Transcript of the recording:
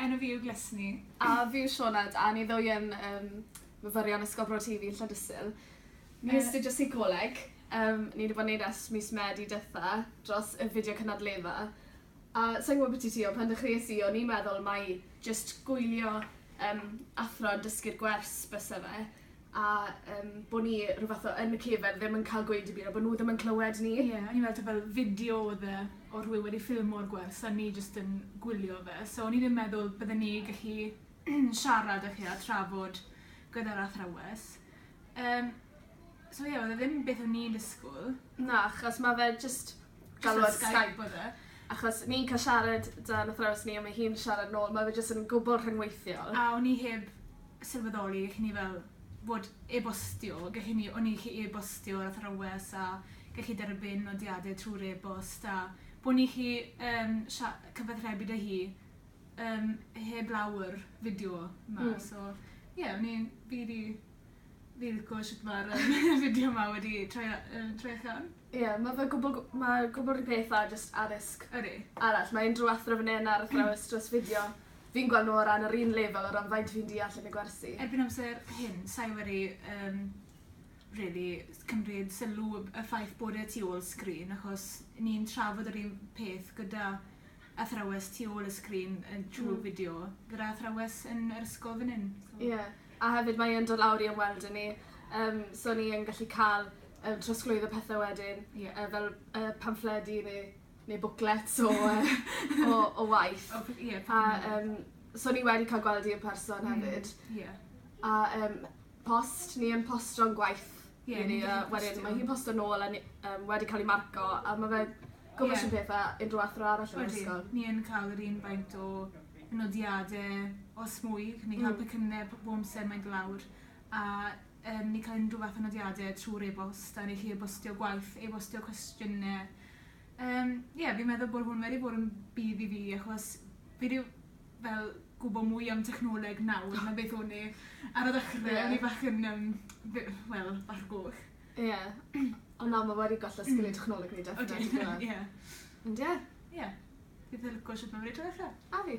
enw fi yw Glesni. A fi yw Sioned, a ni ddwy yn myfyrion Ysgol Teifi yn Llandysul. Ni astudio seicoleg. Ni wedi bod yn neud mis Medi dytha dros y fideo Gynadledda. A sa'n gwybod beth i ti o, pan dechreuais i, o'n i'n meddwl mai just gwylio athro yn dysgu'r gwers bysau fe. A bod ni rhywbeth yn y cefn ddim yn cael gweud i byd, a bod nhw ddim yn clywed ni. Ie, o'n i'n meddwl fel fideo oedd e o rhywun wedi ffilm o'r gwers, a ni just yn gwylio fe. So o'n i'n meddwl bydden ni gallu siarad â chi a trafod gyda'r athrawes. So ie, oedd e ddim beth o'n i'n disgwyl. Na, achos mae fe just galwad Skype oedd e. Achos ni'n cael siarad da'n athrawes ni, a mae hi'n siarad nôl, mae fe just yn gwbl rhyngweithiol. A o'n i heb sylweddoli, gallwn ni fel bod e-bostio, o'n i chi e-bostio ar athrawes a gallu derbyn nodiadau trwy'r e-bost a bod ni chi cyfathrebu dy hi heb lawr fideo yma. So, ie, fi licio sut mae'r fideo yma wedi troi allan. Ie, mae gwbl rhyw pethau just addysg Ydy. arall. Mae unrhyw athro fan hyn ar athrawes dros fideo. Fi'n gweld nhw o ran yr un lefel o ran faint fi'n deall yn y gwersi. Erbyn amser hyn, sa'i wedi cymryd sylw y ffaith bod e tu ôl sgrin, achos ni'n trafod yr un peth gyda athrawes tu ôl y sgrin trwy fideo, gyda athrawes yn yr ysgol fan hyn. Ie, a hefyd mae'n dod lawr i ymweld â ni, so ni yn gallu cael trosglwyddo pethau wedyn, fel pamffledi neu booklets o waith. So ni wedi cael gweld i'r person hefyd. A post, ni yn postro'n gwaith. Wedyn mae hi'n posto nôl a wedi cael ei marco, a mae fe gwybod sy'n pethau unrhyw athro arall yn ysgol. Ni yn cael yr un faint o nodiadau os mwy, ni'n cael pecynnau bob amser mae'n lawr. A ni'n cael unrhyw fath o nodiadau trwy'r e-bost, a ni'n chi e-bostio gwaith, e-bostio cwestiynau. Fi'n meddwl bod hwn wedi bod yn bydd i fi, achos fi wedi fel gwybod mwy am technoleg nawr na beth o'n i ar y ddechrau. O'n i bach yn, bach goch. Ie, ond nawr mae wedi goll o sgiliau technoleg ni definitely. Ie. Ond ie? Ie. Bydd yn lygo sut mae wedi troi allan. A fi.